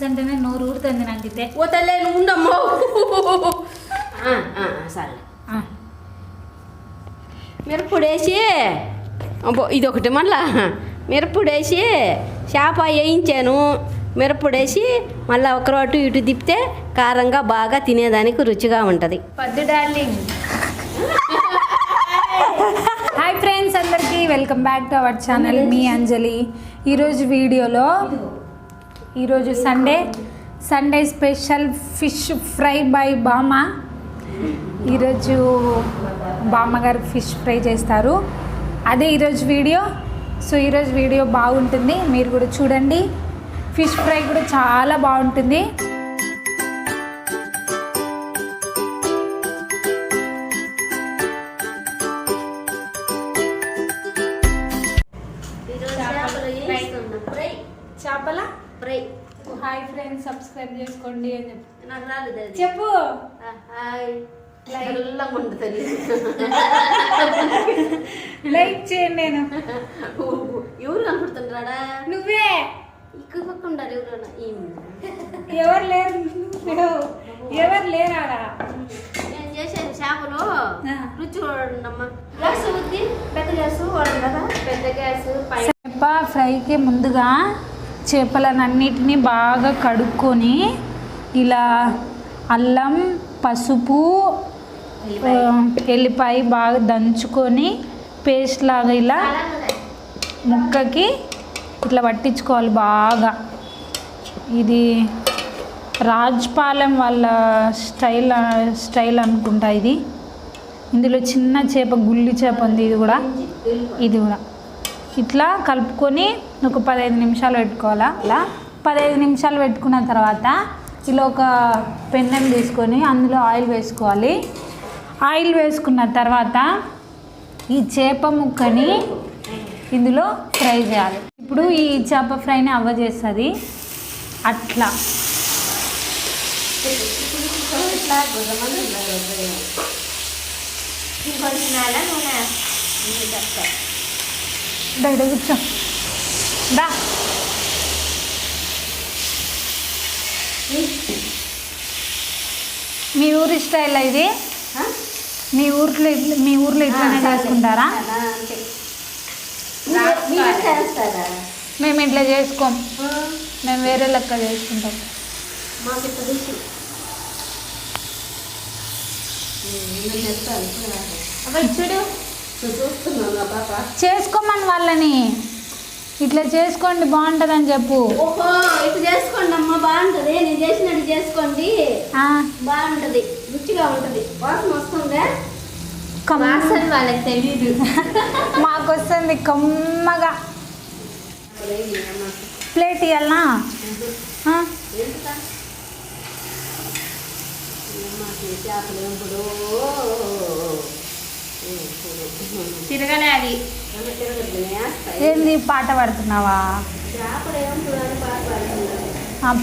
అంటేనే నోరు ఊరుతుంది నాకైతే. ఓ తల్లి నువ్వు ఉండమ్మో. సరే మిరప్పొడి వేసి ఇది ఒకటి మళ్ళా మిరప్పొడి వేసి చేప వేయించాను. మిరప్పొడి వేసి మళ్ళీ ఒకరు అటు ఇటు తిప్పితే కారంగా బాగా తినేదానికి రుచిగా ఉంటుంది. పద్దు డార్లింగ్. హాయ్ ఫ్రెండ్స్, అందరికీ welcome back to our channel. మీ అంజలి. ఈరోజు Sunday special fish fry by బామ్మ. ఈరోజు బామ్మ గారు ఫిష్ ఫ్రై చేస్తారు, అదే ఈరోజు వీడియో. సో ఈరోజు వీడియో బాగుంటుంది, మీరు కూడా చూడండి. ఫిష్ ఫ్రై కూడా చాలా బాగుంటుంది. చేపల ఫ్రై. హాయ్ ఫ్రెండ్స్, సబ్స్క్రైబ్ చేసుకోండి అని చెప్పు. లైక్ చేయండి. నేను ఎవరు కనపడుతుంటారా? నువ్వే. ఇక్కడ పక్క ఉండాలి. ఎవరు లేరాడా? నేను చేసాను చేపలు రుచి చూడండమ్మా. గ్యాస్ ఉంది, పెద్ద గ్యాస్ వాడు కదా, పెద్ద గ్యాస్. చేప ఫ్రైకి ముందుగా చేపలన్నిటినీ బాగా కడుక్కొని ఇలా అల్లం, పసుపు, ఎల్లిపాయ బాగా దంచుకొని పేస్ట్ లాగా ఇలా ముక్కకి ఇట్లా పట్టించుకోవాలి బాగా. ఇది రాజ్పాలెం వాళ్ళ స్టైల్ అనుకుంటా ఇది. ఇందులో చిన్న చేప, గుల్లి చేప ఉంది. ఇది కూడా ఇట్లా కలుపుకొని ఒక 15 నిమిషాలు పెట్టుకోవాలా. అలా 15 నిమిషాలు పెట్టుకున్న తర్వాత ఇలా ఒక పెన్నం తీసుకొని అందులో ఆయిల్ వేసుకోవాలి. ఆయిల్ వేసుకున్న తర్వాత ఈ చేప ముక్కని ఇందులో ఫ్రై చేయాలి. ఇప్పుడు ఈ చేప ఫ్రైని అవ్వ చేస్తుంది అట్లా. కూర్చో దా. మీ ఊరి స్టైల్ ఇది? మీ ఊర్లో ఇట్లానే చేసుకుంటారా? మేము ఇట్లా చేసుకోం, మేము వేరే లెక్క చేసుకుంటాం. చేసుకోమని వాళ్ళని ఇట్లా చేసుకోండి బాగుంటుందని చెప్పు. ఓహో, ఇట్లా చేసుకోండి అమ్మా, బాగుంటుంది. నేను చేసినట్టు చేసుకోండి, బాగుంటుంది, రుచిగా ఉంటుంది. వాసన వస్తుందా? వాసన వాళ్ళకి తెలీదు, మాకు వస్తుంది కమ్మగా. ప్లేట్ ఇవ్వాలనా? తిరగలే అది. ఏంది పాట పాడుతున్నావా?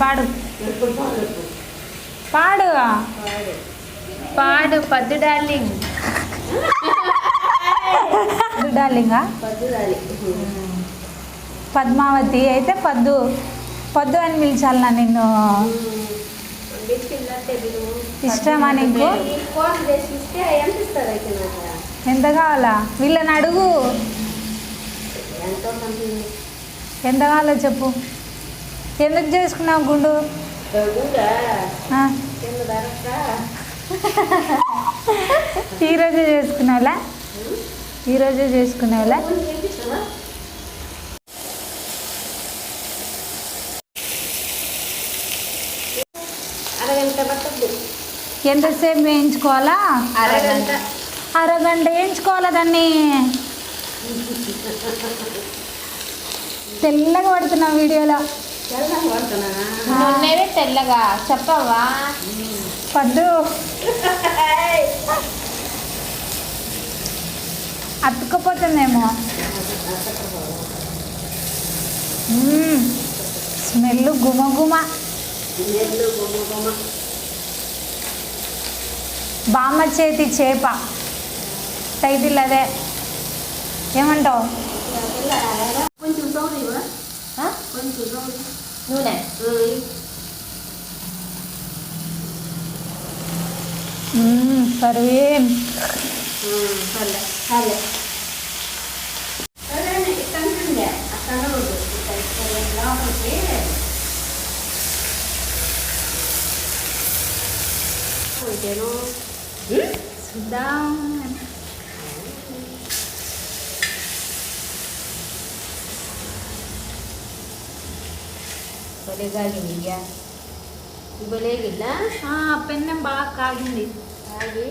పాడు పాడు పాడు. పద్దు డార్లింగ్. డార్లింగా? పద్మావతి అయితే పద్దు అని పిలిచాలన్నా నిన్ను. ఇష్టమా నీకు? ఎంత కావాలా? వీళ్ళని అడుగు. ఎంత కావాలో చెప్పు. ఎందుకు చేసుకున్నావు గుండు? ఈరోజే చేసుకున్నావులా? ఎంతసేపు వేయించుకోవాలా? అరగంట వేయించుకోవాలా దాన్ని. తెల్లగా పడుతున్నా వీడియోలో. తెల్లగా చెప్పవా? పద్దు అతుక్కపోతుందేమో. స్మెల్ గుమగుమ. బామ్మ చేతి చేప టైటిల్ అదే. ఏమంటావు? కొంచెం నూనె సరే సర్లే సర్లే సరే ఇస్తుండే అక్కడ లోపలికి పోయితేను చూద్దాం. బలేగాగింది బలేగిల్లా పెన్నం బాగా కాగింది. అది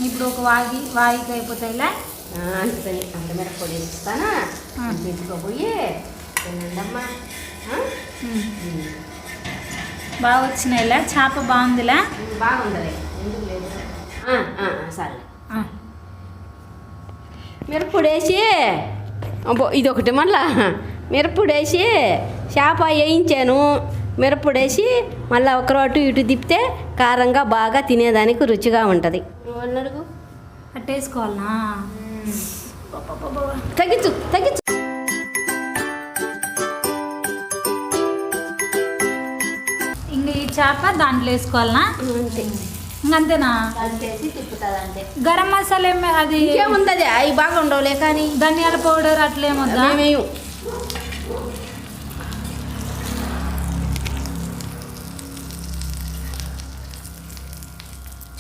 ఇప్పుడు ఒక వాయికి అయిపోతాయిలా. అందుకని అంత మిరపొడి వేసిస్తానా తీసుకోపోయి తినండమ్మా. బాగా వచ్చినాయిలా. చేప బాగుందిలా. బాగుందిలే ఎందుకు లేదు. సరే మిరపొడి వేసి ఇదొకటి మళ్ళా మిరపొడి వేసి చేప వేయించాను. మిరపొడి వేసి మళ్ళీ ఒక అటు ఇటు తిప్పితే కారంగా బాగా తినేదానికి రుచిగా ఉంటుంది. అడుగు అట్టేసుకోవాలనా? తగ్గించు తగ్గించు. ఇంకా ఈ చేప దాంట్లో వేసుకోవాలనా? అంతే అంతేనా? కలిపేసి తిప్పుతుంది అంతే. గరం మసాలా అది ఏముంది అవి బాగా ఉండవులే కానీ ధనియాల పౌడర్ అట్లేమొద్దా? మేము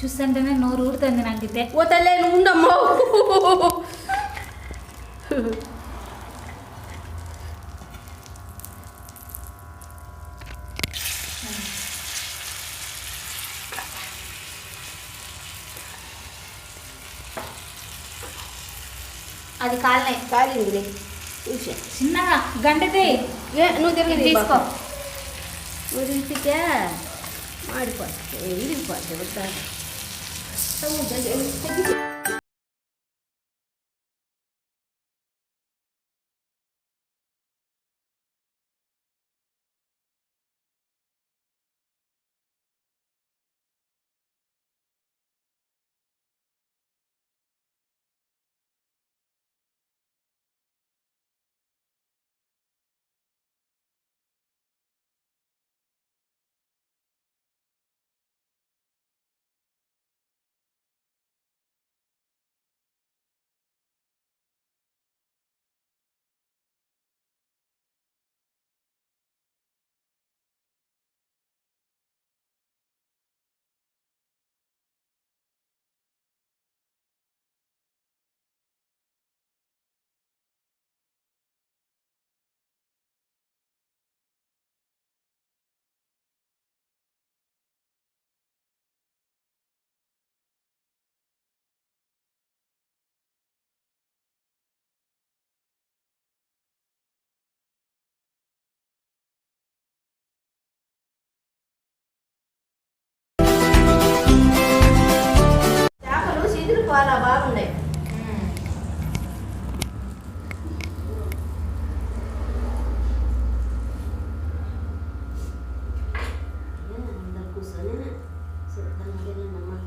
చూస్తుంటేనే నోరు ఊరుతుంది నాకైతే. ఓ తల్లే నువ్వు ఉండమ్మో. అది కాలింది చిన్నగా గంటతే నువ్వు తిరిగి తీసుకో. నువ్వు తిప్పితే మాడిపోతుంది ఇరిగిపోతుంది. చేపలు సిదిరిపోవాలా బాగుండే. అందరు కూర్చొని సిద్ధంగా తినండమ్మా.